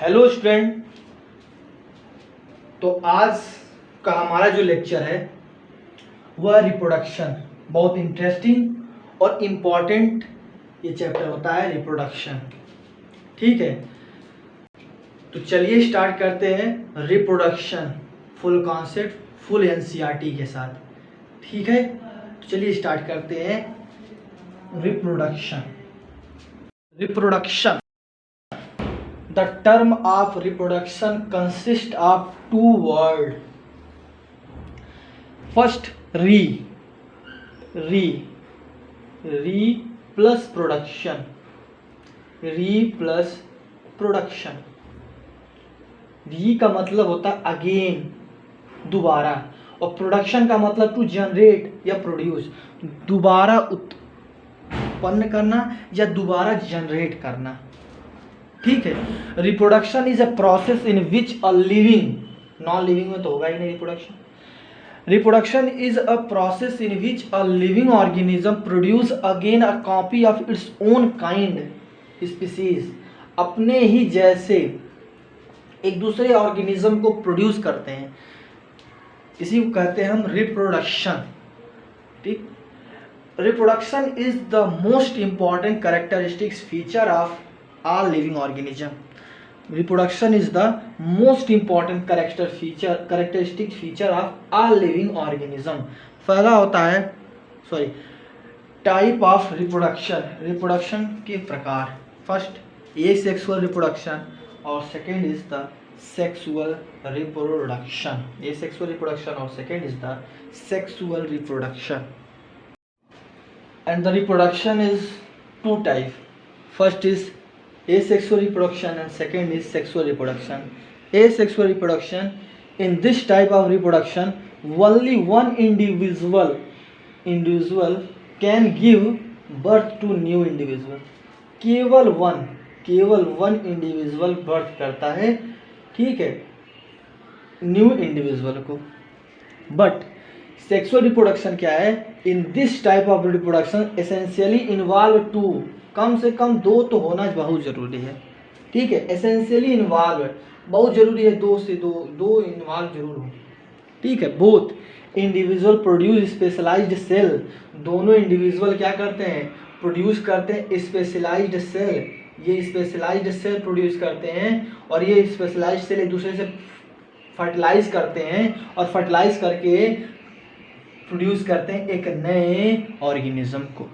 Hello student. तो आज का हमारा जो लेक्चर है वह रिप्रोडक्शन, बहुत इंटरेस्टिंग और इम्पॉर्टेंट ये चैप्टर होता है रिप्रोडक्शन। ठीक है, तो चलिए स्टार्ट करते हैं reproduction full concept full NCERT के साथ। ठीक है, तो चलिए स्टार्ट करते हैं reproduction. The term of reproduction consists of two words. First, re plus production. Re का मतलब होता है अगेन, दोबारा, और प्रोडक्शन का मतलब टू जनरेट या प्रोड्यूस, दोबारा उत्पन्न करना या दोबारा जनरेट करना। ठीक है, reproduction is a process in which a living, non living में तो होगा ही नहीं reproduction. Reproduction is a process in which a living organism produce again a copy of its own kind species, अपने ही जैसे एक दूसरे ऑर्गेनिज्म को प्रोड्यूस करते हैं, इसी को कहते हैं हम रिप्रोडक्शन। ठीक, reproduction is the most important characteristics feature of all living organism. Reproduction is the most important characteristic feature of all living organism. पहला होता है टाइप ऑफ रिप्रोडक्शन के प्रकार। फर्स्ट एसेक्सुअल रिप्रोडक्शन और second is the sexual reproduction. Asexual reproduction और second is the sexual reproduction. And the reproduction is two type. First is asexual reproduction and second is sexual reproduction. Asexual reproduction, in this type of reproduction only one individual can give birth to new individual. केवल one individual birth करता है, ठीक है, new individual को। But sexual reproduction क्या है? In this type of reproduction essentially involve two, कम से कम दो तो होना बहुत जरूरी है। ठीक है, एसेंशियली इन्वॉल्व बहुत जरूरी है, दो इन्वॉल्व जरूर हो। ठीक है, both individual produce specialised cell, दोनों इंडिविजुअल क्या करते हैं? प्रोड्यूस करते हैं स्पेशलाइज्ड सेल। ये स्पेशलाइज्ड सेल प्रोड्यूस करते हैं और ये स्पेशलाइज्ड सेल एक दूसरे से फर्टिलाइज करते हैं और फर्टिलाइज करके प्रोड्यूस करते हैं एक नए ऑर्गेनिज्म को।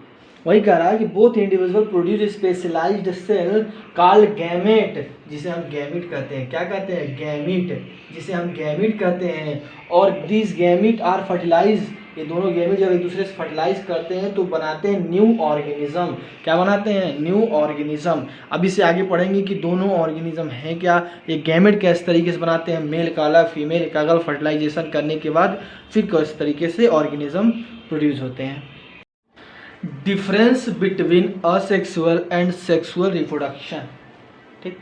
वही कह रहा है कि both individual produce specialised cell called gamete, जिसे हम गैमिट कहते हैं। क्या कहते हैं? गैमिट, जिसे हम गैमिट कहते हैं। और दिस गैमिट आर फर्टिलाइज, ये दोनों गैमिट जब एक दूसरे से फर्टिलाइज करते हैं तो बनाते हैं न्यू ऑर्गेनिज्म। क्या बनाते हैं? New organism. अब इसे आगे पढ़ेंगे कि दोनों ऑर्गेनिज्म हैं क्या, ये गैमेट किस तरीके से बनाते हैं, मेल का अलग फीमेल का अलग, फर्टिलाइजेशन करने के बाद फिर किस तरीके से ऑर्गेनिज्म प्रोड्यूस होते हैं। Difference between asexual and sexual reproduction. ठीक,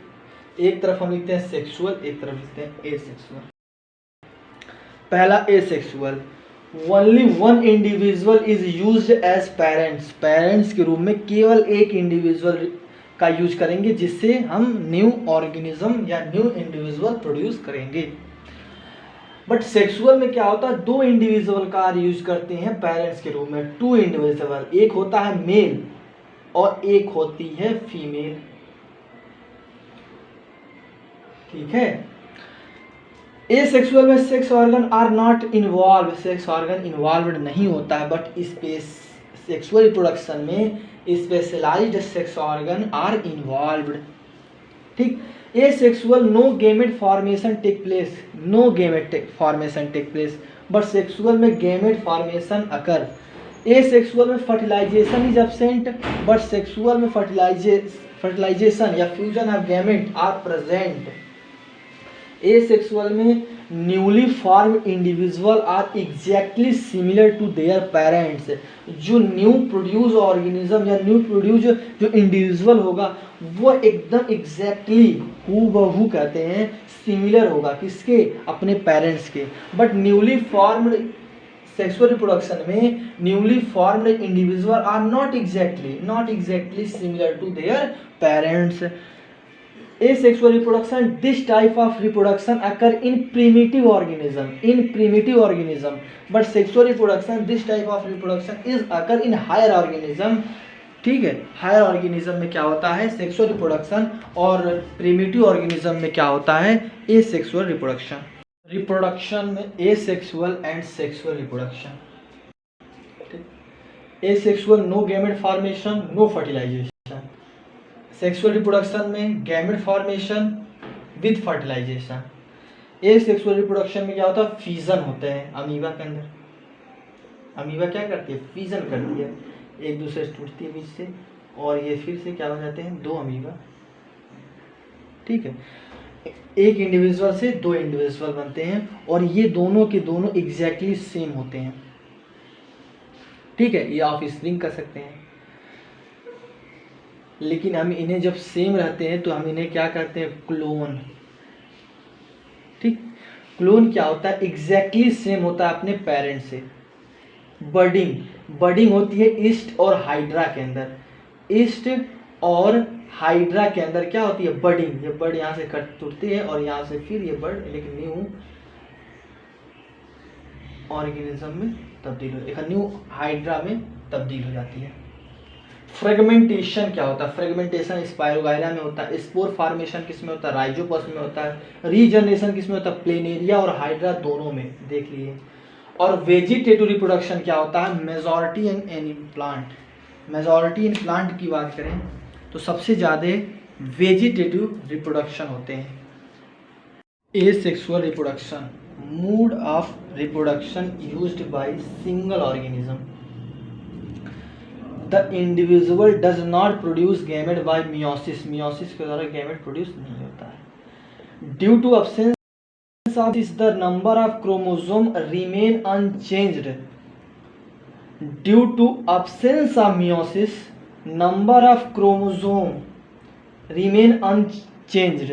एक तरफ हम लिखते हैं सेक्सुअल, एक तरफ लिखते हैं एसेक्सुअल। पहला asexual, only one individual is used as parents के रूप में केवल एक इंडिविजुअल का यूज करेंगे जिससे हम न्यू ऑर्गेनिज्म या न्यू इंडिविजुअल प्रोड्यूस करेंगे। बट सेक्सुअल में क्या होता है? दो इंडिविजुअल का यूज करते हैं पेरेंट्स के रूप में, टू इंडिविजुअल, एक होता है मेल और एक होती है फीमेल। ठीक है, एसेक्सुअल में sex organ are not involve, sex organ involve नहीं होता है। बट सेक्सुअल रिप्रोडक्शन में specialised sex organ are involved. ठीक, asexual no gamete formation take place, but sexual में gamete formation occur. asexual में fertilization is absent, but sexual में fertilization या fusion of gamete are present. asexual में newly form individual are exactly similar to their parents. जो new produce organism या new produce जो individual होगा वो एकदम एग्जैक्टली हूबहू कहते हैं सिमिलर होगा किसके? अपने पेरेंट्स के। But newly formed sexual reproduction में newly formed individual are not exactly similar to their parents. asexual reproduction, this type of reproduction occur in primitive organism, but sexual reproduction, this type of reproduction is occur in higher organism. ठीक है, higher organism में क्या होता है sexual reproduction, और primitive organism में क्या होता है एसेक्सुअल रिप्रोडक्शन. रिप्रोडक्शन में asexual and sexual reproduction. Asexual no gamete formation, no fertilization. Sexual reproduction में gamete formation with fertilization. Asexual reproduction में क्या होता है फ्यूजन होते हैं अमीबा के अंदर. अमीबा क्या करती है फ्यूजन करती है, एक दूसरे से टूटती है बीच से, और ये फिर से क्या हो जाते हैं दो अमीबा. ठीक है, एक इंडिविजुअल से दो इंडिविजुअल बनते हैं, और ये दोनों के दोनों एग्जैक्टली सेम होते हैं. ठीक है, ये ऑफ स्प्रिंग कर सकते हैं, लेकिन हम इन्हें जब सेम रहते हैं तो हम इन्हें क्या करते हैं क्लोन. ठीक, क्लोन क्या होता है एग्जैक्टली सेम होता है अपने पेरेंट से. बर्डिंग होती है ईस्ट और हाइड्रा के अंदर. ईस्ट और हाइड्रा के अंदर क्या होती है बर्डिंग. ये बर्ड यहाँ से कट टूटती है और यहाँ से फिर ये बर्ड लेकिन न्यू ऑर्गेनिज्म में तब्दील हो, एक न्यू हाइड्रा में तब्दील हो जाती है. फ्रेगमेंटेशन क्या होता है, फ्रेगमेंटेशन स्पाइरोगाइरा में होता है. स्पोर फॉर्मेशन किस में होता है राइजोपस में होता है. रीजनरेशन किस में होता है प्लेनेरिया और हाइड्रा दोनों में, देख लिए. और वेजिटेटिव रिप्रोडक्शन क्या होता है majority in plant. Majority in plant की बात करें तो सबसे ज़्यादा वेजिटेटिव रिप्रोडक्शन होते हैं. Asexual reproduction mode of reproduction used by single organism. The individual does not produce gamete by meiosis. Meiosis के द्वारा गैमेट प्रोड्यूस नहीं होता है. Due to absence of this the number of chromosome remain unchanged. Due to absence of meiosis, number of chromosome remain unchanged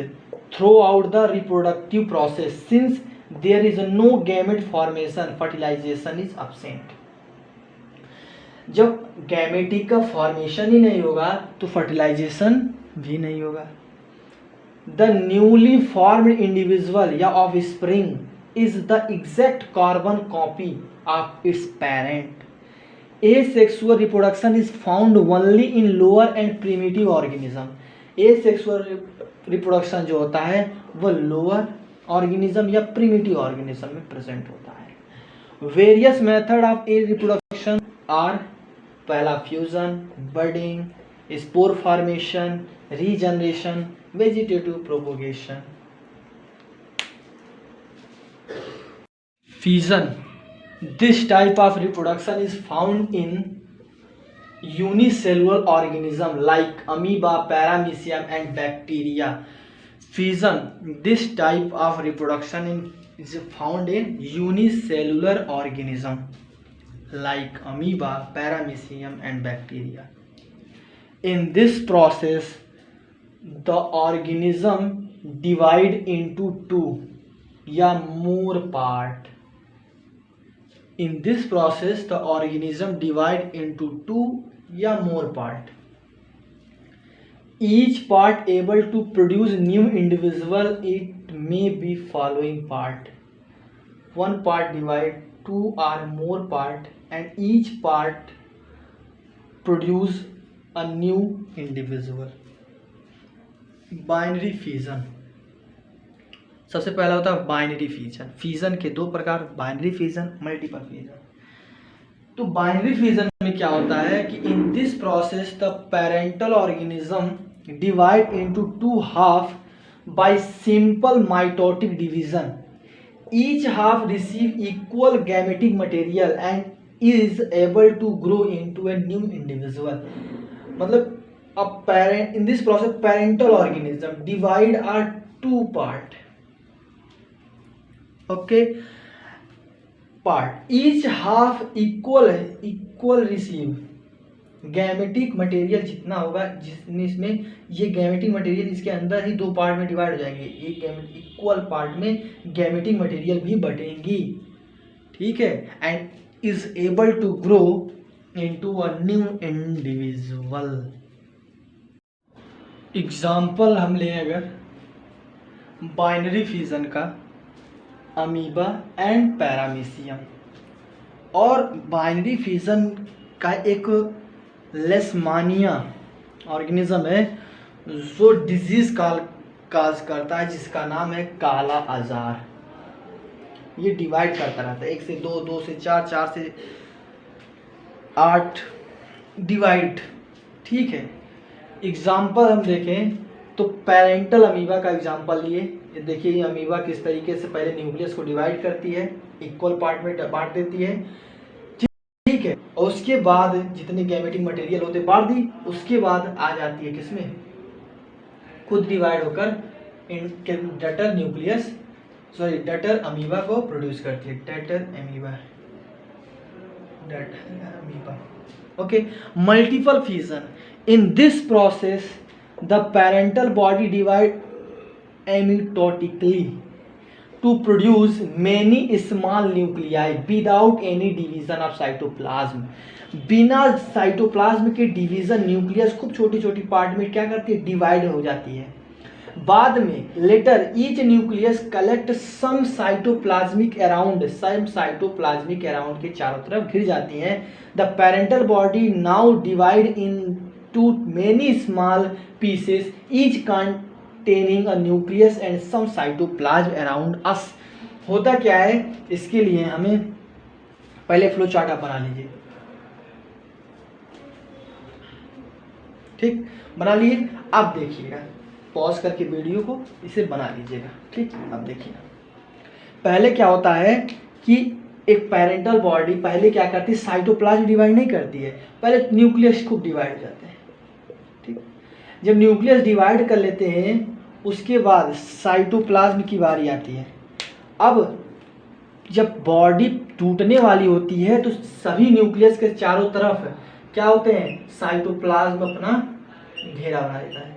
throughout the reproductive process. Since there is no gamete formation, fertilization is absent. जब gametic का formation ही नहीं होगा तो fertilisation भी नहीं होगा. The newly formed individual या offspring is the exact carbon copy of its parent. Asexual reproduction is found only in lower and primitive organism. Asexual reproduction जो होता है वह lower organism या primitive organism में present होता है. Various method of a reproduction are पहला fusion, budding, spore formation, regeneration, vegetative propagation. Fission, this type of reproduction is found in unicellular organism like amoeba, paramecium and bacteria. Fission, this type of reproduction is found in unicellular organism like amoeba, paramecium and bacteria. In this process the organism divide into two या more part. In this process the organism divide into two या more part. Each part able to produce new individual. It may be following part. One part divide, two or more part, and each part produce a new individual. Binary fission, सबसे पहला होता है binary fission. Fission के दो प्रकार, binary fission, multiple fission. तो binary fission में क्या होता है कि in this process the parental organism divide into two half by simple mitotic division. Each half receive equal gametic material and is able to grow into a new individual. मतलब a parent in this process parental organism divide are two part. Okay, part each half equal receive gametic material जितना होगा, जिसमें ये gametic material इसके अंदर ही दो part में divide हो जाएंगे. एक गैमेटिक इक्वल पार्ट में गैमेटिक मटेरियल भी बटेंगी. ठीक है, and is able to grow into a new individual. Example हम लें अगर बाइनरी फिजन का, अमीबा एंड पैरामीशियम, और बाइनरी फिजन का एक लेशमानिया ऑर्गेनिज्म है जो डिजीज काज करता है, जिसका नाम है काला आजार। ये डिवाइड करता रहता है, 1 से 2, 2 से 4, 4 से 8 डिवाइड। ठीक है, एग्जाम्पल हम देखें तो पेरेंटल अमीबा का एग्जाम्पल लिए। ये देखिए ये अमीबा किस तरीके से पहले न्यूक्लियस को डिवाइड करती है, इक्वल पार्ट में बांट देती है। ठीक है, और उसके बाद जितने गैमेटिक मटेरियल होते बांट दी, उसके बाद आ जाती है किसमें, खुद डिवाइड होकर डटर न्यूक्लियस डटर अमीबा को प्रोड्यूस करती है। Daughter amoeba okay. Multiple fission, in this process the parental body divide amitotically to produce many small nuclei without any division of cytoplasm। बिना साइटोप्लाज्म के डिवीजन न्यूक्लियस खूब छोटी छोटी part में क्या करती है, डिवाइड हो जाती है। बाद में later each nucleus collect some cytoplasmic around के चारों तरफ घिर जाती हैं। The parental body now divide into many small pieces each containing a nucleus and some cytoplasm around us। होता क्या है, इसके लिए हमें पहले फ्लो चार्ट आप बना लीजिए। ठीक, बना लिए। अब देखिएगा, पॉज करके वीडियो को इसे बना लीजिएगा। ठीक, अब देखिए पहले क्या होता है कि एक पेरेंटल बॉडी पहले क्या करती है, साइटोप्लाज्म डिवाइड नहीं करती है, पहले न्यूक्लियस खूब डिवाइड हो जाते हैं। ठीक, जब न्यूक्लियस डिवाइड कर लेते हैं उसके बाद साइटोप्लाज्म की बारी आती है। अब जब बॉडी टूटने वाली होती है तो सभी न्यूक्लियस के चारों तरफ क्या होते हैं, साइटोप्लाज्म अपना घेरा बना देता है।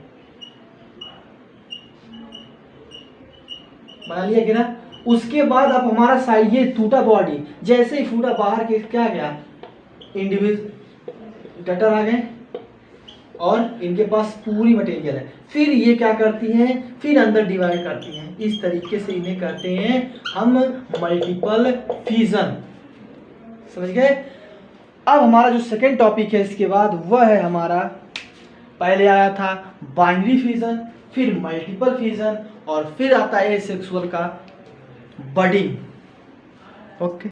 बना लिया कि ना। उसके बाद अब हमारा साइड ये टूटा बॉडी जैसे ही फूटा बाहर के क्या गया, इंडिविजुअल डटर आ गए और इनके पास पूरी मटेरियल है। फिर ये क्या करती हैं, फिर अंदर डिवाइड करती हैं। इस तरीके से इन्हें करते हैं हम मल्टीपल फिजन। समझ गए। अब हमारा जो सेकेंड टॉपिक है इसके बाद वह है हमारा, पहले आया था बाइनरी फिजन, फिर मल्टीपल फिजन, और फिर आता है सेक्सुअल का बडिंग। ओके।